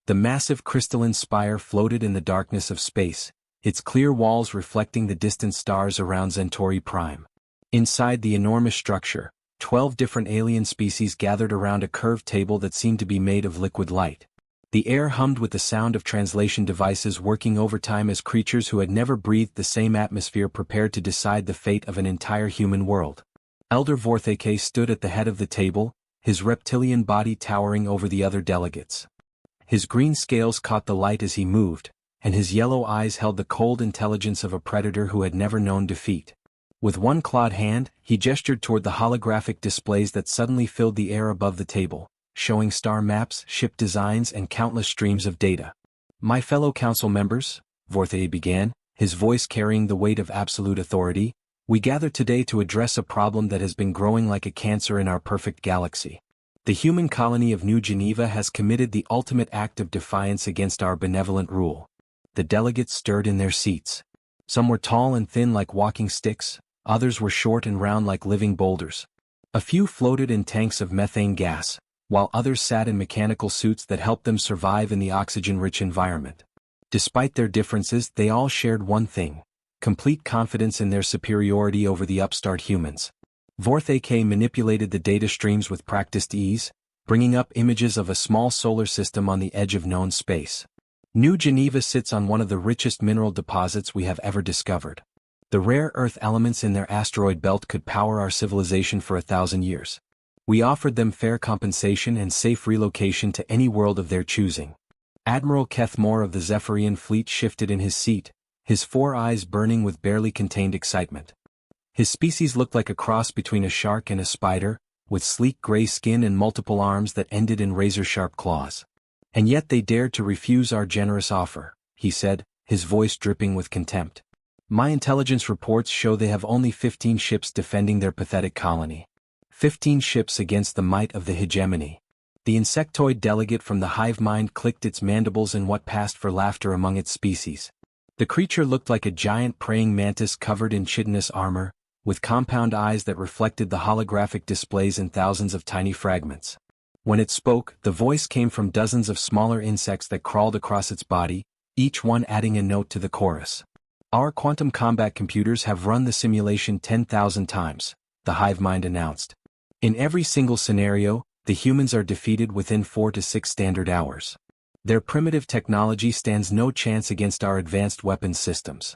The massive crystalline spire floated in the darkness of space, its clear walls reflecting the distant stars around Centauri Prime. Inside the enormous structure, 12 different alien species gathered around a curved table that seemed to be made of liquid light. The air hummed with the sound of translation devices working overtime as creatures who had never breathed the same atmosphere prepared to decide the fate of an entire human world. Elder Vorthake stood at the head of the table, his reptilian body towering over the other delegates. His green scales caught the light as he moved, and his yellow eyes held the cold intelligence of a predator who had never known defeat. With one clawed hand, he gestured toward the holographic displays that suddenly filled the air above the table, showing star maps, ship designs, and countless streams of data. "My fellow council members," Vorthake began, his voice carrying the weight of absolute authority, "we gather today to address a problem that has been growing like a cancer in our perfect galaxy. The human colony of New Geneva has committed the ultimate act of defiance against our benevolent rule." The delegates stirred in their seats. Some were tall and thin like walking sticks, others were short and round like living boulders. A few floated in tanks of methane gas, while others sat in mechanical suits that helped them survive in the oxygen-rich environment. Despite their differences, they all shared one thing: complete confidence in their superiority over the upstart humans. Vorthake manipulated the data streams with practiced ease, bringing up images of a small solar system on the edge of known space. New Geneva sits on one of the richest mineral deposits we have ever discovered. The rare earth elements in their asteroid belt could power our civilization for 1,000 years. We offered them fair compensation and safe relocation to any world of their choosing. Admiral Kethmore of the Zephyrian fleet shifted in his seat, his 4 eyes burning with barely contained excitement. His species looked like a cross between a shark and a spider, with sleek gray skin and multiple arms that ended in razor-sharp claws. "And yet they dared to refuse our generous offer," he said, his voice dripping with contempt. "My intelligence reports show they have only 15 ships defending their pathetic colony. 15 ships against the might of the hegemony." The insectoid delegate from the hive mind clicked its mandibles in what passed for laughter among its species. The creature looked like a giant praying mantis covered in chitinous armor, with compound eyes that reflected the holographic displays in thousands of tiny fragments. When it spoke, the voice came from dozens of smaller insects that crawled across its body, each one adding a note to the chorus. "Our quantum combat computers have run the simulation 10,000 times, the hive mind announced. In every single scenario, the humans are defeated within 4 to 6 standard hours. Their primitive technology stands no chance against our advanced weapons systems."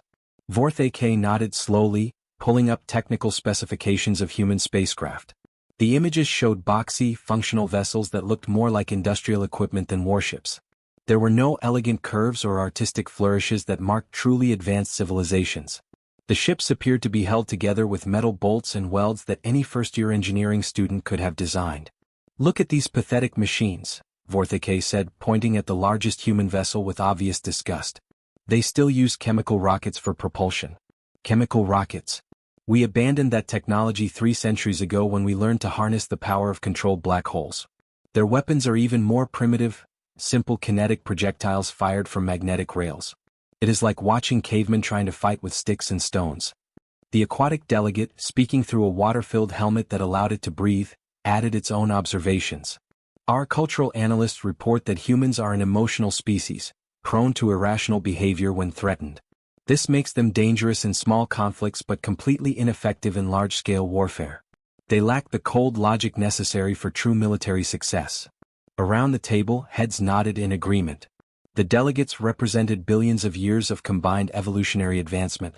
Vorthake nodded slowly, pulling up technical specifications of human spacecraft. The images showed boxy, functional vessels that looked more like industrial equipment than warships. There were no elegant curves or artistic flourishes that marked truly advanced civilizations. The ships appeared to be held together with metal bolts and welds that any first-year engineering student could have designed. "Look at these pathetic machines," Vorthake said, pointing at the largest human vessel with obvious disgust. "They still use chemical rockets for propulsion." "Chemical rockets. We abandoned that technology 3 centuries ago when we learned to harness the power of controlled black holes. Their weapons are even more primitive, simple kinetic projectiles fired from magnetic rails. It is like watching cavemen trying to fight with sticks and stones." The aquatic delegate, speaking through a water-filled helmet that allowed it to breathe, added its own observations. "Our cultural analysts report that humans are an emotional species, prone to irrational behavior when threatened. This makes them dangerous in small conflicts but completely ineffective in large-scale warfare. They lack the cold logic necessary for true military success." Around the table, heads nodded in agreement. The delegates represented billions of years of combined evolutionary advancement.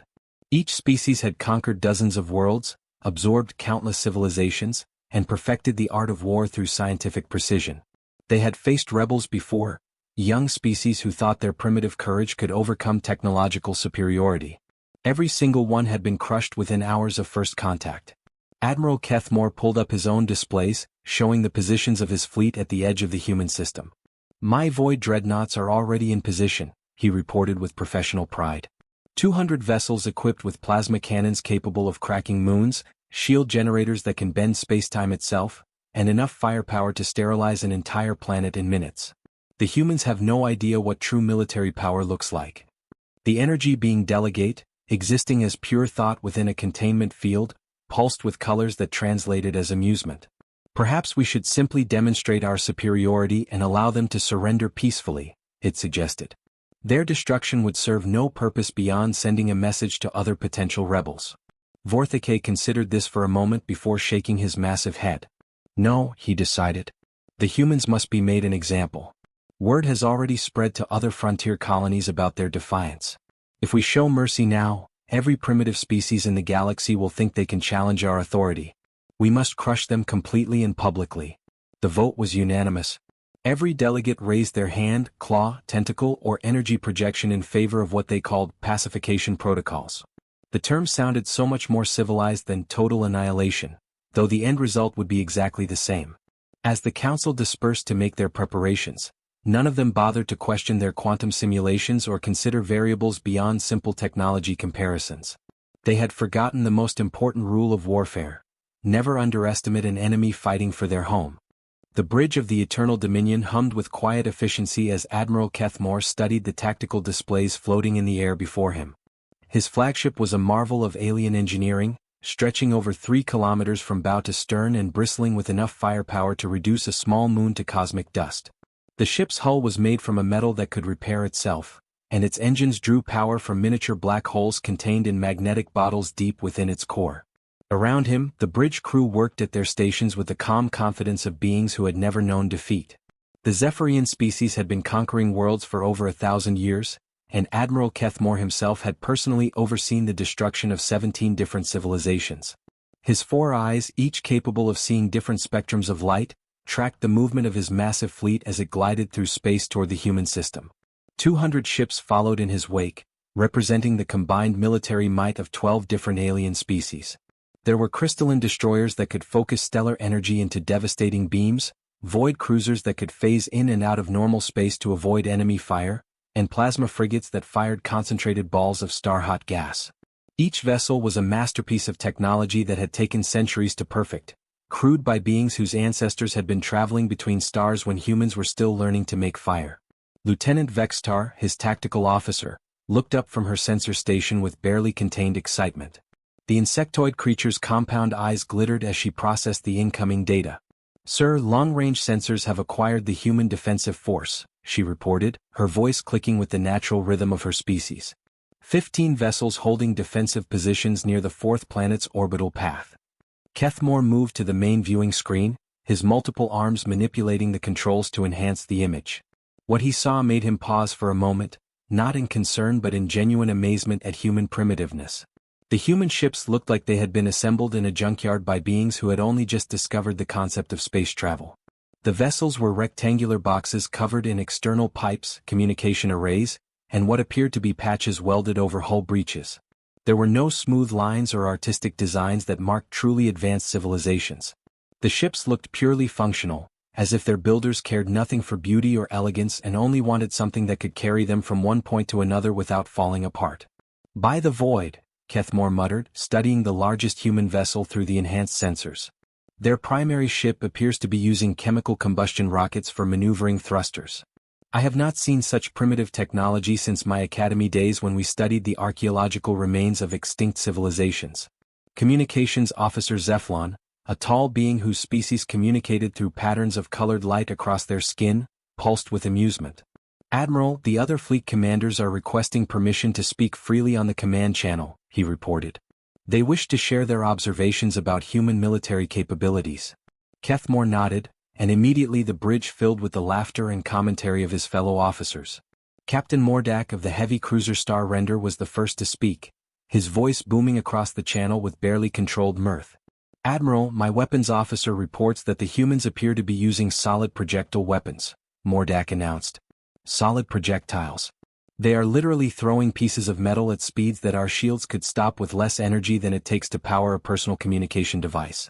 Each species had conquered dozens of worlds, absorbed countless civilizations, and perfected the art of war through scientific precision. They had faced rebels before, young species who thought their primitive courage could overcome technological superiority. Every single one had been crushed within hours of first contact. Admiral Kethmore pulled up his own displays, showing the positions of his fleet at the edge of the human system. "My Void dreadnoughts are already in position," he reported with professional pride. 200 vessels equipped with plasma cannons capable of cracking moons, shield generators that can bend spacetime itself, and enough firepower to sterilize an entire planet in minutes. The humans have no idea what true military power looks like. The energy being delegate, existing as pure thought within a containment field, pulsed with colors that translated as amusement. "Perhaps we should simply demonstrate our superiority and allow them to surrender peacefully," it suggested. Their destruction would serve no purpose beyond sending a message to other potential rebels. Vorthicke considered this for a moment before shaking his massive head. No, he decided. The humans must be made an example. Word has already spread to other frontier colonies about their defiance. If we show mercy now, every primitive species in the galaxy will think they can challenge our authority. We must crush them completely and publicly. The vote was unanimous. Every delegate raised their hand, claw, tentacle, or energy projection in favor of what they called pacification protocols. The term sounded so much more civilized than total annihilation, though the end result would be exactly the same. As the council dispersed to make their preparations, none of them bothered to question their quantum simulations or consider variables beyond simple technology comparisons. They had forgotten the most important rule of warfare: never underestimate an enemy fighting for their home. The bridge of the Eternal Dominion hummed with quiet efficiency as Admiral Kethmore studied the tactical displays floating in the air before him. His flagship was a marvel of alien engineering, stretching over 3 kilometers from bow to stern and bristling with enough firepower to reduce a small moon to cosmic dust. The ship's hull was made from a metal that could repair itself, and its engines drew power from miniature black holes contained in magnetic bottles deep within its core. Around him, the bridge crew worked at their stations with the calm confidence of beings who had never known defeat. The Zephyrian species had been conquering worlds for over 1,000 years, and Admiral Kethmore himself had personally overseen the destruction of 17 different civilizations. His 4 eyes, each capable of seeing different spectrums of light, tracked the movement of his massive fleet as it glided through space toward the human system. 200 ships followed in his wake, representing the combined military might of 12 different alien species. There were crystalline destroyers that could focus stellar energy into devastating beams, void cruisers that could phase in and out of normal space to avoid enemy fire, and plasma frigates that fired concentrated balls of star-hot gas. Each vessel was a masterpiece of technology that had taken centuries to perfect, crewed by beings whose ancestors had been traveling between stars when humans were still learning to make fire. Lieutenant Vextar, his tactical officer, looked up from her sensor station with barely contained excitement. The insectoid creature's compound eyes glittered as she processed the incoming data. "Sir, long-range sensors have acquired the human defensive force," she reported, her voice clicking with the natural rhythm of her species. 15 vessels holding defensive positions near the 4th planet's orbital path. Kethmore moved to the main viewing screen, his multiple arms manipulating the controls to enhance the image. What he saw made him pause for a moment, not in concern but in genuine amazement at human primitiveness. The human ships looked like they had been assembled in a junkyard by beings who had only just discovered the concept of space travel. The vessels were rectangular boxes covered in external pipes, communication arrays, and what appeared to be patches welded over hull breaches. There were no smooth lines or artistic designs that marked truly advanced civilizations. The ships looked purely functional, as if their builders cared nothing for beauty or elegance and only wanted something that could carry them from one point to another without falling apart. "By the void," Kethmore muttered, studying the largest human vessel through the enhanced sensors. Their primary ship appears to be using chemical combustion rockets for maneuvering thrusters. I have not seen such primitive technology since my academy days when we studied the archaeological remains of extinct civilizations. Communications Officer Zephlon, a tall being whose species communicated through patterns of colored light across their skin, pulsed with amusement. "Admiral, the other fleet commanders are requesting permission to speak freely on the command channel," he reported. "They wish to share their observations about human military capabilities." Kethmore nodded, and immediately the bridge filled with the laughter and commentary of his fellow officers. Captain Mordak of the heavy cruiser Star Render was the first to speak, his voice booming across the channel with barely controlled mirth. "Admiral, my weapons officer reports that the humans appear to be using solid projectile weapons," Mordak announced. "Solid projectiles. They are literally throwing pieces of metal at speeds that our shields could stop with less energy than it takes to power a personal communication device."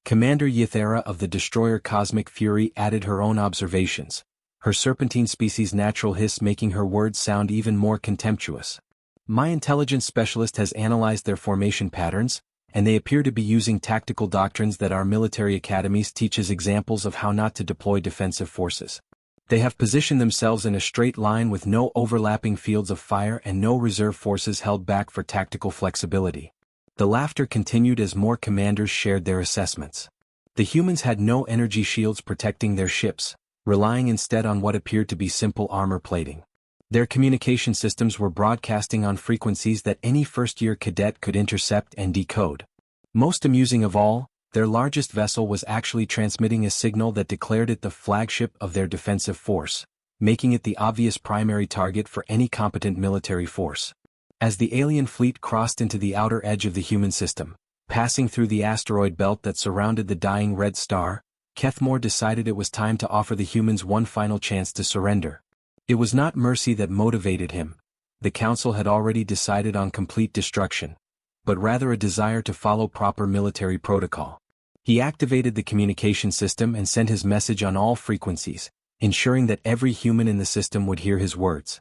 Commander Ythera of the destroyer Cosmic Fury added her own observations, her serpentine species' natural hiss making her words sound even more contemptuous. "My intelligence specialist has analyzed their formation patterns, and they appear to be using tactical doctrines that our military academies teach as examples of how not to deploy defensive forces. They have positioned themselves in a straight line with no overlapping fields of fire and no reserve forces held back for tactical flexibility." The laughter continued as more commanders shared their assessments. The humans had no energy shields protecting their ships, relying instead on what appeared to be simple armor plating. Their communication systems were broadcasting on frequencies that any first-year cadet could intercept and decode. Most amusing of all, their largest vessel was actually transmitting a signal that declared it the flagship of their defensive force, making it the obvious primary target for any competent military force. As the alien fleet crossed into the outer edge of the human system, passing through the asteroid belt that surrounded the dying red star, Kethmore decided it was time to offer the humans one final chance to surrender. It was not mercy that motivated him. The Council had already decided on complete destruction, but rather a desire to follow proper military protocol. He activated the communication system and sent his message on all frequencies, ensuring that every human in the system would hear his words.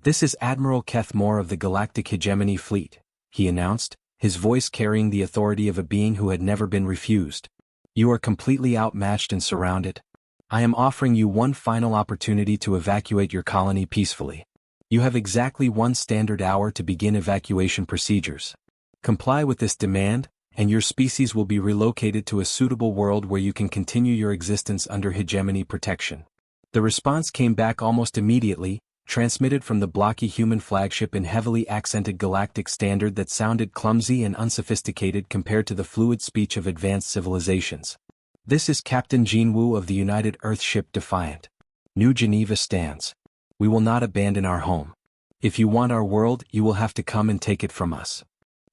"This is Admiral Kethmore of the Galactic Hegemony Fleet," he announced, his voice carrying the authority of a being who had never been refused. "You are completely outmatched and surrounded. I am offering you one final opportunity to evacuate your colony peacefully. You have exactly 1 standard hour to begin evacuation procedures. Comply with this demand, and your species will be relocated to a suitable world where you can continue your existence under hegemony protection." The response came back almost immediately, transmitted from the blocky human flagship in heavily accented galactic standard that sounded clumsy and unsophisticated compared to the fluid speech of advanced civilizations. "This is Captain Jinwoo of the United Earth ship Defiant. New Geneva stands. We will not abandon our home. If you want our world, you will have to come and take it from us."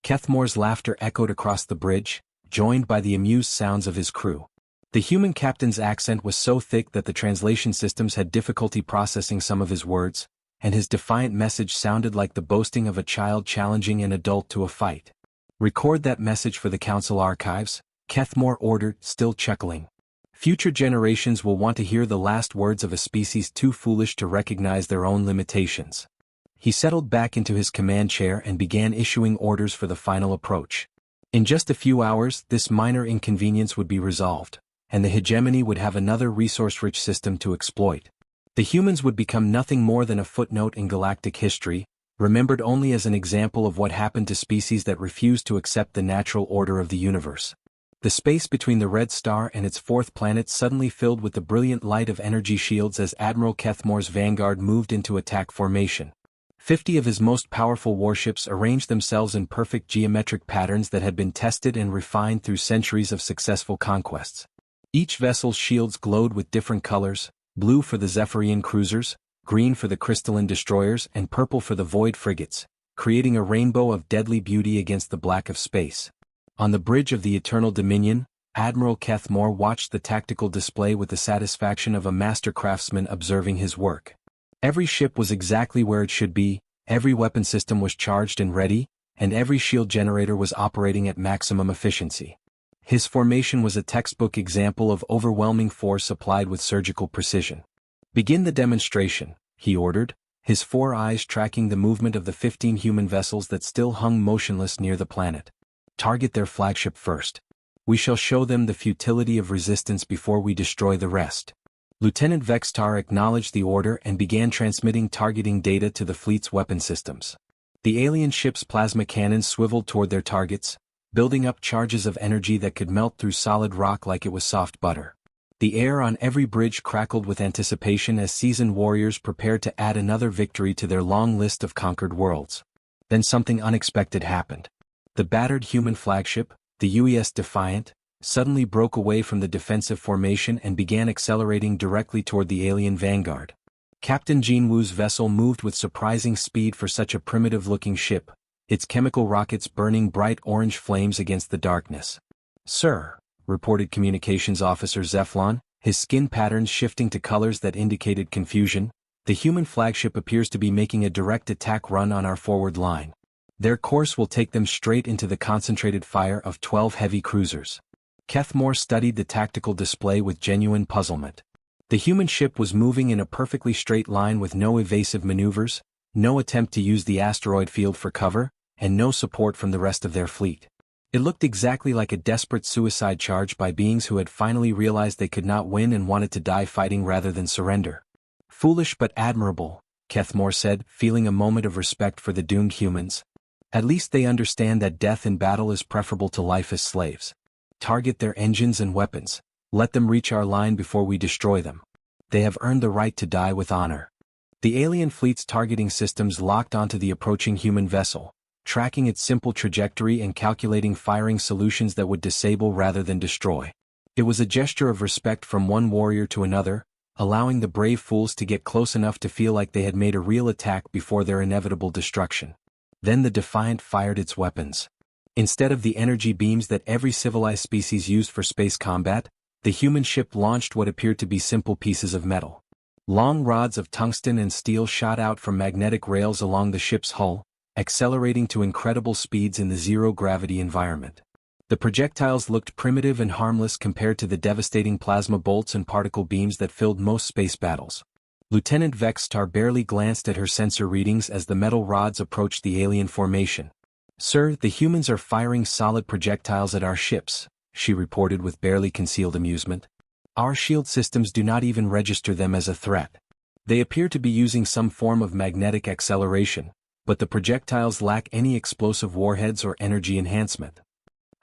Kethmore's laughter echoed across the bridge, joined by the amused sounds of his crew. The human captain's accent was so thick that the translation systems had difficulty processing some of his words, and his defiant message sounded like the boasting of a child challenging an adult to a fight. "Record that message for the Council archives," Kethmore ordered, still chuckling. "Future generations will want to hear the last words of a species too foolish to recognize their own limitations." He settled back into his command chair and began issuing orders for the final approach. In just a few hours, this minor inconvenience would be resolved, and the hegemony would have another resource-rich system to exploit. The humans would become nothing more than a footnote in galactic history, remembered only as an example of what happened to species that refused to accept the natural order of the universe. The space between the red star and its 4th planet suddenly filled with the brilliant light of energy shields as Admiral Kethmore's vanguard moved into attack formation. 50 of his most powerful warships arranged themselves in perfect geometric patterns that had been tested and refined through centuries of successful conquests. Each vessel's shields glowed with different colors: blue for the Zephyrian cruisers, green for the crystalline destroyers, and purple for the void frigates, creating a rainbow of deadly beauty against the black of space. On the bridge of the Eternal Dominion, Admiral Kethmore watched the tactical display with the satisfaction of a master craftsman observing his work. Every ship was exactly where it should be, every weapon system was charged and ready, and every shield generator was operating at maximum efficiency. His formation was a textbook example of overwhelming force applied with surgical precision. "Begin the demonstration," he ordered, his 4 eyes tracking the movement of the 15 human vessels that still hung motionless near the planet. "Target their flagship first. We shall show them the futility of resistance before we destroy the rest." Lieutenant Vextar acknowledged the order and began transmitting targeting data to the fleet's weapon systems. The alien ship's plasma cannons swiveled toward their targets, building up charges of energy that could melt through solid rock like it was soft butter. The air on every bridge crackled with anticipation as seasoned warriors prepared to add another victory to their long list of conquered worlds. Then something unexpected happened. The battered human flagship, the UES Defiant, suddenly broke away from the defensive formation and began accelerating directly toward the alien vanguard. Captain Jinwoo's vessel moved with surprising speed for such a primitive-looking ship, its chemical rockets burning bright orange flames against the darkness. "Sir," reported Communications Officer Zeflon, his skin patterns shifting to colors that indicated confusion, "the human flagship appears to be making a direct attack run on our forward line. Their course will take them straight into the concentrated fire of 12 heavy cruisers." Kethmore studied the tactical display with genuine puzzlement. The human ship was moving in a perfectly straight line with no evasive maneuvers, no attempt to use the asteroid field for cover, and no support from the rest of their fleet. It looked exactly like a desperate suicide charge by beings who had finally realized they could not win and wanted to die fighting rather than surrender. "Foolish but admirable," Kethmore said, feeling a moment of respect for the doomed humans. "At least they understand that death in battle is preferable to life as slaves. Target their engines and weapons. Let them reach our line before we destroy them." They have earned the right to die with honor. The alien fleet's targeting systems locked onto the approaching human vessel, tracking its simple trajectory and calculating firing solutions that would disable rather than destroy. It was a gesture of respect from one warrior to another, allowing the brave fools to get close enough to feel like they had made a real attack before their inevitable destruction. Then the Defiant fired its weapons. Instead of the energy beams that every civilized species used for space combat, the human ship launched what appeared to be simple pieces of metal. Long rods of tungsten and steel shot out from magnetic rails along the ship's hull, accelerating to incredible speeds in the zero-gravity environment. The projectiles looked primitive and harmless compared to the devastating plasma bolts and particle beams that filled most space battles. Lieutenant Vexstar barely glanced at her sensor readings as the metal rods approached the alien formation. "Sir, the humans are firing solid projectiles at our ships," she reported with barely concealed amusement. "Our shield systems do not even register them as a threat. They appear to be using some form of magnetic acceleration, but the projectiles lack any explosive warheads or energy enhancement."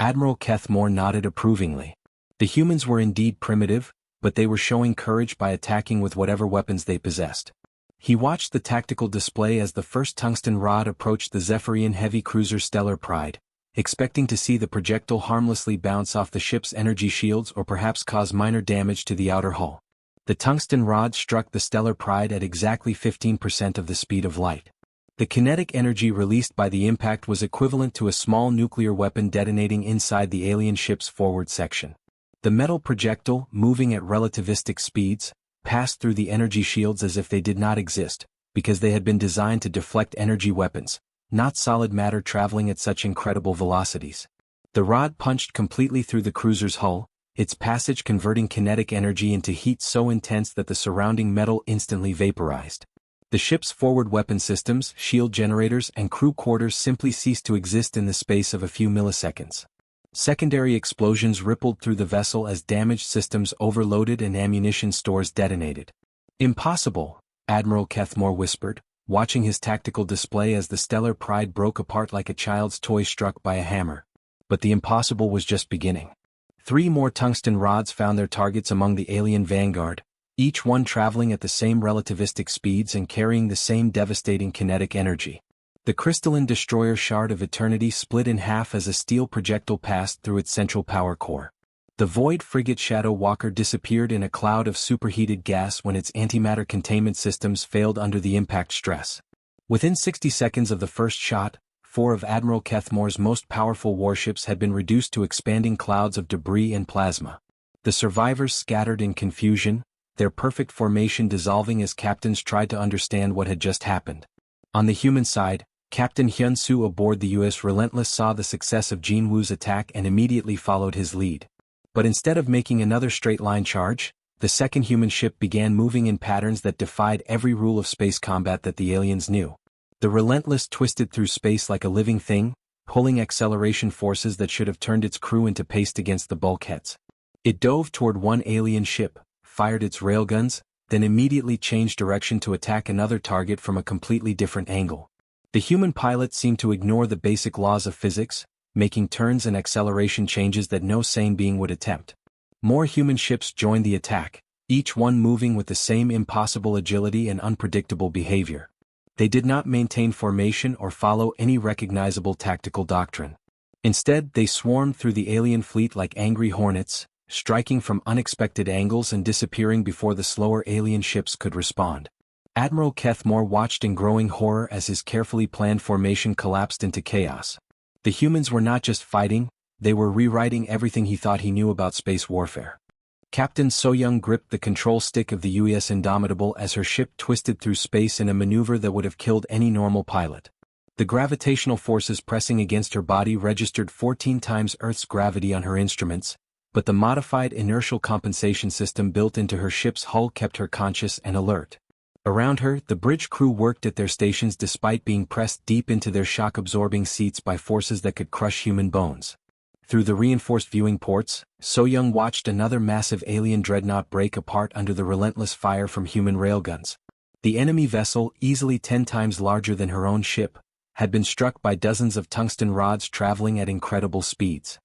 Admiral Kethmore nodded approvingly. The humans were indeed primitive, but they were showing courage by attacking with whatever weapons they possessed. He watched the tactical display as the first tungsten rod approached the Zephyrian heavy cruiser Stellar Pride, expecting to see the projectile harmlessly bounce off the ship's energy shields or perhaps cause minor damage to the outer hull. The tungsten rod struck the Stellar Pride at exactly 15% of the speed of light. The kinetic energy released by the impact was equivalent to a small nuclear weapon detonating inside the alien ship's forward section. The metal projectile, moving at relativistic speeds, passed through the energy shields as if they did not exist, because they had been designed to deflect energy weapons, not solid matter traveling at such incredible velocities. The rod punched completely through the cruiser's hull, its passage converting kinetic energy into heat so intense that the surrounding metal instantly vaporized. The ship's forward weapon systems, shield generators, and crew quarters simply ceased to exist in the space of a few milliseconds. Secondary explosions rippled through the vessel as damaged systems overloaded and ammunition stores detonated. "Impossible," Admiral Kethmore whispered, watching his tactical display as the Stellar Pride broke apart like a child's toy struck by a hammer. But the impossible was just beginning. 3 more tungsten rods found their targets among the alien vanguard, each one traveling at the same relativistic speeds and carrying the same devastating kinetic energy. The crystalline destroyer Shard of Eternity split in half as a steel projectile passed through its central power core. The void frigate Shadow Walker disappeared in a cloud of superheated gas when its antimatter containment systems failed under the impact stress. Within 60 seconds of the first shot, 4 of Admiral Kethmore's most powerful warships had been reduced to expanding clouds of debris and plasma. The survivors scattered in confusion, their perfect formation dissolving as captains tried to understand what had just happened. On the human side, Captain Hyun-soo aboard the U.S. Relentless saw the success of Jin Woo's attack and immediately followed his lead. But instead of making another straight-line charge, the second human ship began moving in patterns that defied every rule of space combat that the aliens knew. The Relentless twisted through space like a living thing, pulling acceleration forces that should have turned its crew into paste against the bulkheads. It dove toward one alien ship, fired its railguns, then immediately changed direction to attack another target from a completely different angle. The human pilot seemed to ignore the basic laws of physics, making turns and acceleration changes that no sane being would attempt. More human ships joined the attack, each one moving with the same impossible agility and unpredictable behavior. They did not maintain formation or follow any recognizable tactical doctrine. Instead, they swarmed through the alien fleet like angry hornets, striking from unexpected angles and disappearing before the slower alien ships could respond. Admiral Kethmore watched in growing horror as his carefully planned formation collapsed into chaos. The humans were not just fighting, they were rewriting everything he thought he knew about space warfare. Captain So-young gripped the control stick of the U.S. Indomitable as her ship twisted through space in a maneuver that would have killed any normal pilot. The gravitational forces pressing against her body registered 14 times Earth's gravity on her instruments, but the modified inertial compensation system built into her ship's hull kept her conscious and alert. Around her, the bridge crew worked at their stations despite being pressed deep into their shock-absorbing seats by forces that could crush human bones. Through the reinforced viewing ports, So-young watched another massive alien dreadnought break apart under the relentless fire from human railguns. The enemy vessel, easily 10 times larger than her own ship, had been struck by dozens of tungsten rods traveling at incredible speeds.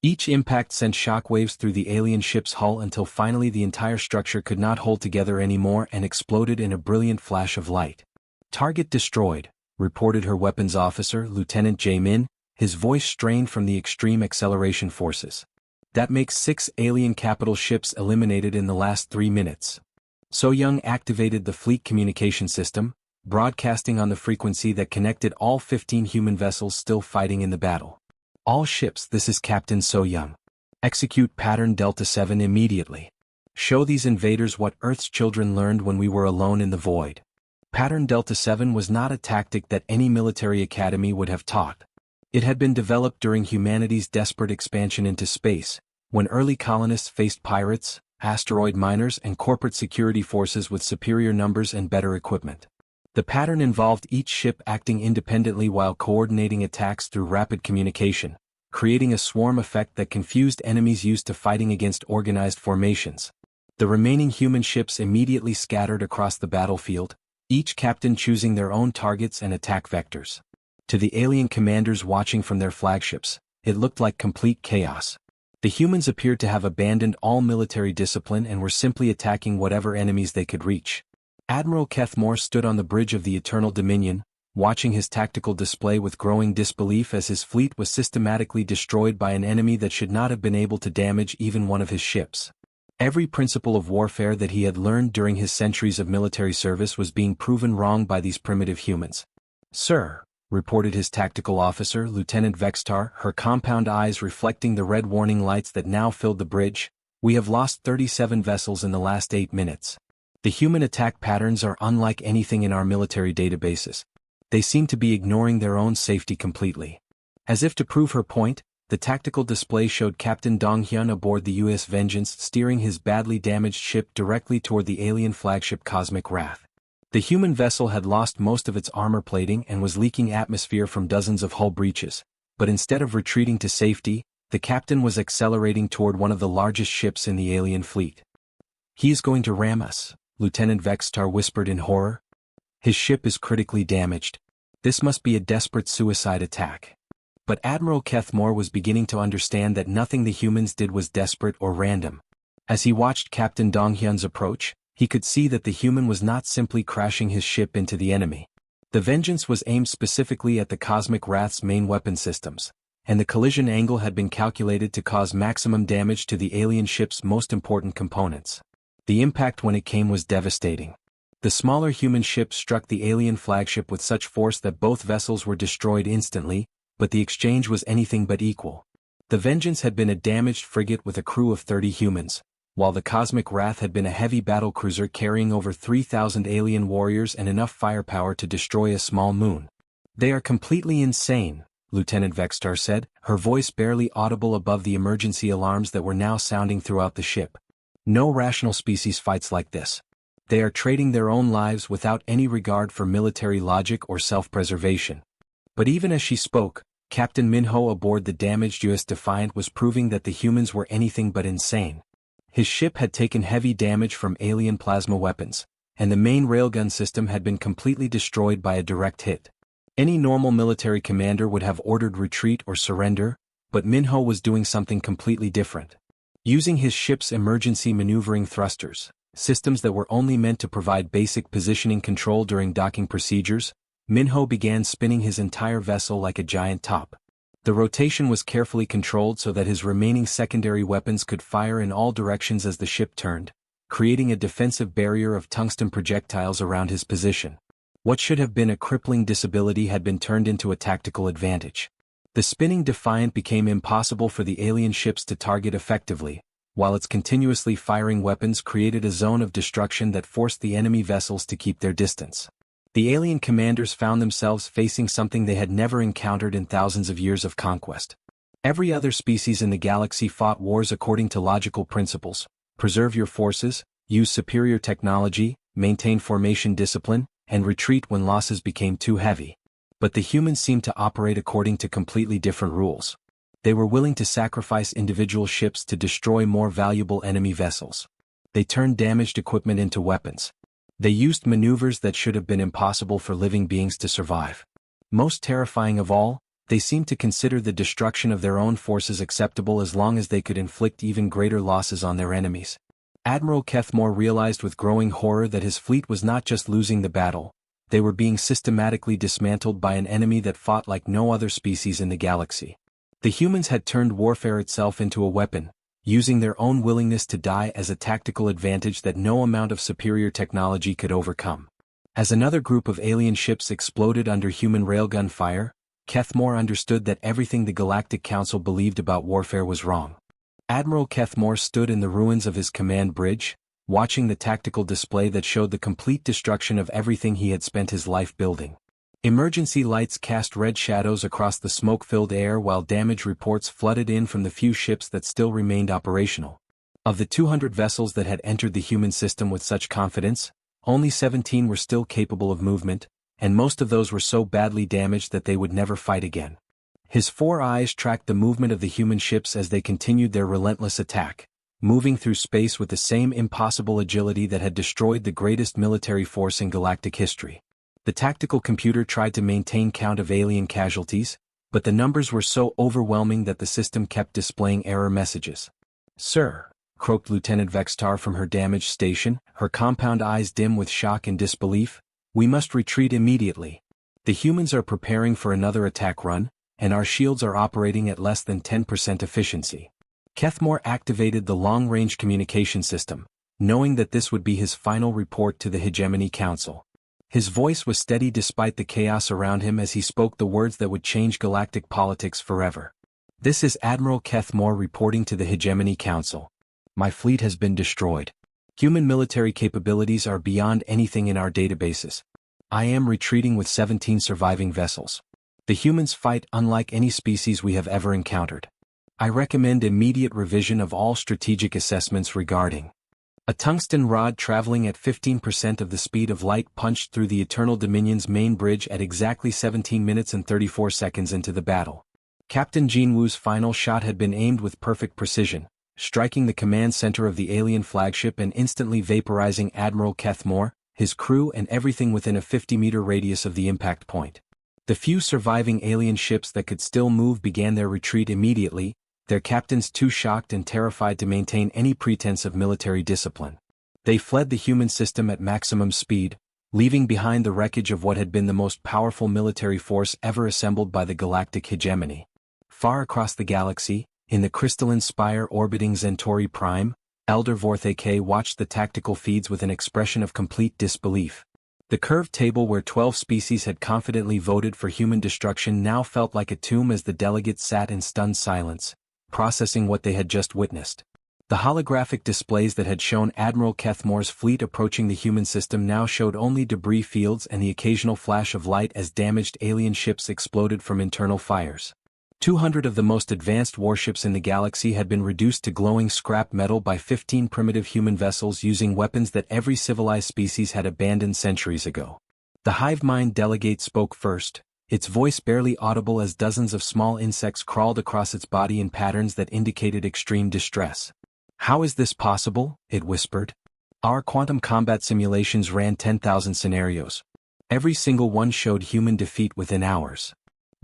Each impact sent shockwaves through the alien ship's hull until finally the entire structure could not hold together anymore and exploded in a brilliant flash of light. "Target destroyed," reported her weapons officer, Lieutenant Jae-min, his voice strained from the extreme acceleration forces. "That makes 6 alien capital ships eliminated in the last 3 minutes. So-young activated the fleet communication system, broadcasting on the frequency that connected all 15 human vessels still fighting in the battle. All ships, this is Captain So-young. Execute pattern Delta 7 immediately. Show these invaders what Earth's children learned when we were alone in the void." Pattern Delta 7 was not a tactic that any military academy would have taught. It had been developed during humanity's desperate expansion into space, when early colonists faced pirates, asteroid miners, and corporate security forces with superior numbers and better equipment. The pattern involved each ship acting independently while coordinating attacks through rapid communication, creating a swarm effect that confused enemies used to fighting against organized formations. The remaining human ships immediately scattered across the battlefield, each captain choosing their own targets and attack vectors. To the alien commanders watching from their flagships, it looked like complete chaos. The humans appeared to have abandoned all military discipline and were simply attacking whatever enemies they could reach. Admiral Kethmore stood on the bridge of the Eternal Dominion, watching his tactical display with growing disbelief as his fleet was systematically destroyed by an enemy that should not have been able to damage even one of his ships. Every principle of warfare that he had learned during his centuries of military service was being proven wrong by these primitive humans. "Sir," reported his tactical officer, Lieutenant Vextar, her compound eyes reflecting the red warning lights that now filled the bridge, "we have lost 37 vessels in the last 8 minutes. The human attack patterns are unlike anything in our military databases. They seem to be ignoring their own safety completely." As if to prove her point, the tactical display showed Captain Dong-hyun aboard the U.S. Vengeance steering his badly damaged ship directly toward the alien flagship Cosmic Wrath. The human vessel had lost most of its armor plating and was leaking atmosphere from dozens of hull breaches, but instead of retreating to safety, the captain was accelerating toward one of the largest ships in the alien fleet. "He is going to ram us," Lieutenant Vextar whispered in horror. "His ship is critically damaged. This must be a desperate suicide attack." But Admiral Kethmore was beginning to understand that nothing the humans did was desperate or random. As he watched Captain Dong-hyun's approach, he could see that the human was not simply crashing his ship into the enemy. The Vengeance was aimed specifically at the Cosmic Wrath's main weapon systems, and the collision angle had been calculated to cause maximum damage to the alien ship's most important components. The impact when it came was devastating. The smaller human ship struck the alien flagship with such force that both vessels were destroyed instantly, but the exchange was anything but equal. The Vengeance had been a damaged frigate with a crew of 30 humans, while the Cosmic Wrath had been a heavy battlecruiser carrying over 3,000 alien warriors and enough firepower to destroy a small moon. "They are completely insane," Lieutenant Vextar said, her voice barely audible above the emergency alarms that were now sounding throughout the ship. "No rational species fights like this. They are trading their own lives without any regard for military logic or self-preservation." But even as she spoke, Captain Minho aboard the damaged U.S. Defiant was proving that the humans were anything but insane. His ship had taken heavy damage from alien plasma weapons, and the main railgun system had been completely destroyed by a direct hit. Any normal military commander would have ordered retreat or surrender, but Minho was doing something completely different. Using his ship's emergency maneuvering thrusters, systems that were only meant to provide basic positioning control during docking procedures, Minho began spinning his entire vessel like a giant top. The rotation was carefully controlled so that his remaining secondary weapons could fire in all directions as the ship turned, creating a defensive barrier of tungsten projectiles around his position. What should have been a crippling disability had been turned into a tactical advantage. The spinning Defiant became impossible for the alien ships to target effectively, while its continuously firing weapons created a zone of destruction that forced the enemy vessels to keep their distance. The alien commanders found themselves facing something they had never encountered in thousands of years of conquest. Every other species in the galaxy fought wars according to logical principles: preserve your forces, use superior technology, maintain formation discipline, and retreat when losses became too heavy. But the humans seemed to operate according to completely different rules. They were willing to sacrifice individual ships to destroy more valuable enemy vessels. They turned damaged equipment into weapons. They used maneuvers that should have been impossible for living beings to survive. Most terrifying of all, They seemed to consider the destruction of their own forces acceptable as long as they could inflict even greater losses on their enemies. Admiral Kethmore realized with growing horror that his fleet was not just losing the battle, they were being systematically dismantled by an enemy that fought like no other species in the galaxy. The humans had turned warfare itself into a weapon, using their own willingness to die as a tactical advantage that no amount of superior technology could overcome. As another group of alien ships exploded under human railgun fire, Kethmore understood that everything the Galactic Council believed about warfare was wrong. Admiral Kethmore stood in the ruins of his command bridge, watching the tactical display that showed the complete destruction of everything he had spent his life building. Emergency lights cast red shadows across the smoke-filled air while damage reports flooded in from the few ships that still remained operational. Of the 200 vessels that had entered the human system with such confidence, only 17 were still capable of movement, and most of those were so badly damaged that they would never fight again. His 4 eyes tracked the movement of the human ships as they continued their relentless attack, moving through space with the same impossible agility that had destroyed the greatest military force in galactic history. The tactical computer tried to maintain count of alien casualties, but the numbers were so overwhelming that the system kept displaying error messages. "Sir," croaked Lieutenant Vextar from her damaged station, her compound eyes dim with shock and disbelief, "we must retreat immediately. The humans are preparing for another attack run, and our shields are operating at less than 10% efficiency." Kethmore activated the long-range communication system, knowing that this would be his final report to the Hegemony Council. His voice was steady despite the chaos around him as he spoke the words that would change galactic politics forever. "This is Admiral Kethmore reporting to the Hegemony Council. My fleet has been destroyed. Human military capabilities are beyond anything in our databases. I am retreating with 17 surviving vessels. The humans fight unlike any species we have ever encountered. I recommend immediate revision of all strategic assessments regarding." A tungsten rod traveling at 15% of the speed of light punched through the Eternal Dominion's main bridge at exactly 17 minutes and 34 seconds into the battle. Captain Jinwoo's final shot had been aimed with perfect precision, striking the command center of the alien flagship and instantly vaporizing Admiral Kethmore, his crew and everything within a 50-meter radius of the impact point. The few surviving alien ships that could still move began their retreat immediately, their captains too shocked and terrified to maintain any pretense of military discipline. They fled the human system at maximum speed, leaving behind the wreckage of what had been the most powerful military force ever assembled by the galactic hegemony. Far across the galaxy, in the crystalline spire orbiting Centauri Prime, Elder Vorthake watched the tactical feeds with an expression of complete disbelief. The curved table where 12 species had confidently voted for human destruction now felt like a tomb as the delegates sat in stunned silence, processing what they had just witnessed. The holographic displays that had shown Admiral Kethmore's fleet approaching the human system now showed only debris fields and the occasional flash of light as damaged alien ships exploded from internal fires. 200 of the most advanced warships in the galaxy had been reduced to glowing scrap metal by 15 primitive human vessels using weapons that every civilized species had abandoned centuries ago. The hive mind delegate spoke first, its voice barely audible as dozens of small insects crawled across its body in patterns that indicated extreme distress. "How is this possible?" it whispered. "Our quantum combat simulations ran 10,000 scenarios. Every single one showed human defeat within hours."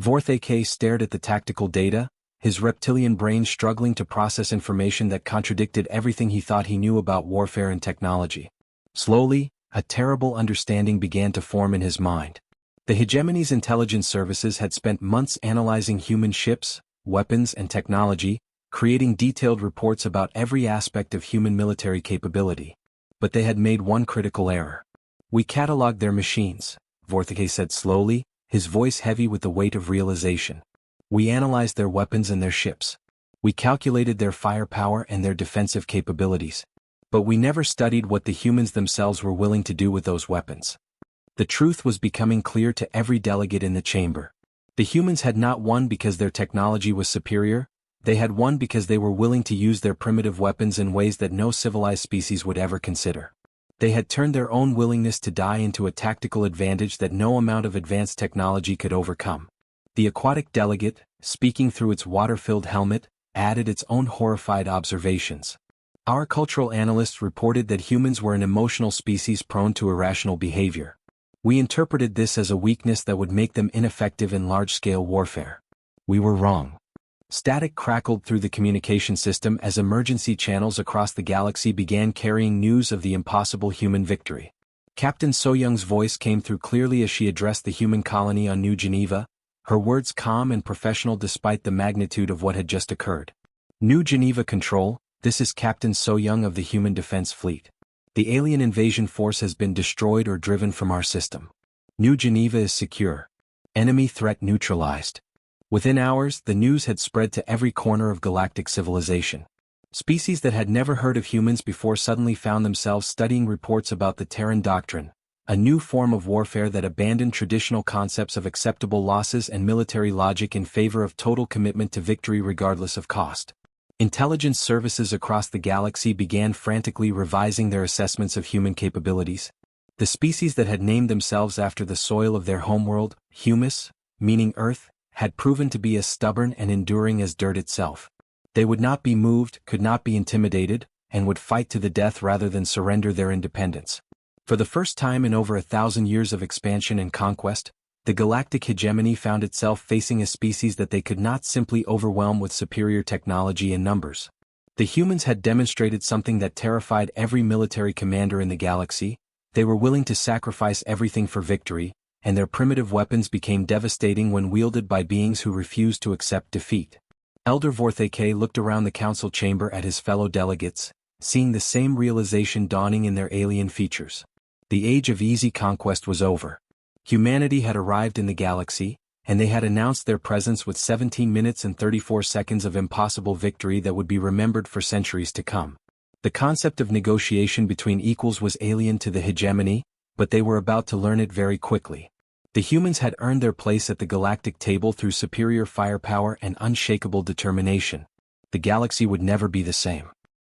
Vorthake stared at the tactical data, his reptilian brain struggling to process information that contradicted everything he thought he knew about warfare and technology. Slowly, a terrible understanding began to form in his mind. The hegemony's intelligence services had spent months analyzing human ships, weapons and technology, creating detailed reports about every aspect of human military capability. But they had made one critical error. "We cataloged their machines," Vorthake said slowly, his voice heavy with the weight of realization. "We analyzed their weapons and their ships. We calculated their firepower and their defensive capabilities. But we never studied what the humans themselves were willing to do with those weapons." The truth was becoming clear to every delegate in the chamber. The humans had not won because their technology was superior, they had won because they were willing to use their primitive weapons in ways that no civilized species would ever consider. They had turned their own willingness to die into a tactical advantage that no amount of advanced technology could overcome. The aquatic delegate, speaking through its water-filled helmet, added its own horrified observations. "Our cultural analysts reported that humans were an emotional species prone to irrational behavior. We interpreted this as a weakness that would make them ineffective in large-scale warfare. We were wrong. Static crackled through the communication system as emergency channels across the galaxy began carrying news of the impossible human victory. Captain So-young's voice came through clearly as she addressed the human colony on New Geneva, her words calm and professional despite the magnitude of what had just occurred. New Geneva Control, this is Captain So-young of the Human Defense Fleet. The alien invasion force has been destroyed or driven from our system. New Geneva is secure. Enemy threat neutralized. Within hours, the news had spread to every corner of galactic civilization. Species that had never heard of humans before suddenly found themselves studying reports about the Terran Doctrine, a new form of warfare that abandoned traditional concepts of acceptable losses and military logic in favor of total commitment to victory regardless of cost. Intelligence services across the galaxy began frantically revising their assessments of human capabilities. The species that had named themselves after the soil of their homeworld, humus, meaning Earth, had proven to be as stubborn and enduring as dirt itself. They would not be moved, could not be intimidated, and would fight to the death rather than surrender their independence. For the first time in over 1,000 years of expansion and conquest, the galactic hegemony found itself facing a species that they could not simply overwhelm with superior technology and numbers. The humans had demonstrated something that terrified every military commander in the galaxy. They were willing to sacrifice everything for victory, and their primitive weapons became devastating when wielded by beings who refused to accept defeat. Elder Vorthake looked around the council chamber at his fellow delegates, seeing the same realization dawning in their alien features. The age of easy conquest was over. Humanity had arrived in the galaxy, and they had announced their presence with 17 minutes and 34 seconds of impossible victory that would be remembered for centuries to come. The concept of negotiation between equals was alien to the hegemony, but they were about to learn it very quickly. The humans had earned their place at the galactic table through superior firepower and unshakable determination. The galaxy would never be the same.